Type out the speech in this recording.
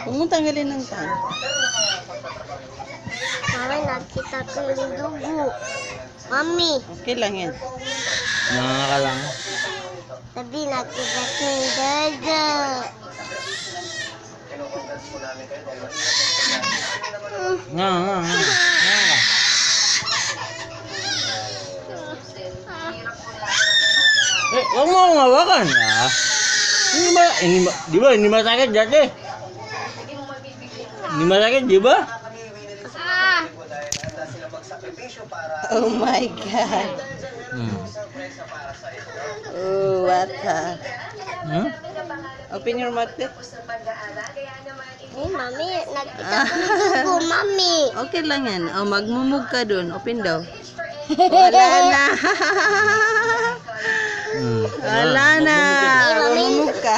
Huwag mong tanggalin ng tan. Mami, nakita ko yung dugo. Mami, Okay lang yan. Nangaka lang. sabi nakita ko yung dugo. Nga. Huwag mo akong hawakan, ha? Di ba, hindi masakit dati? Hindi masakit, di ba? Oh my God. Oh, what the? Open your mouth. Hey, Mami, nakita ko yung dugo, Mami. Okay lang yan. Oh, magmumug ka dun. Open daw. Wala na. Wala na. Mami. Magmumug ka.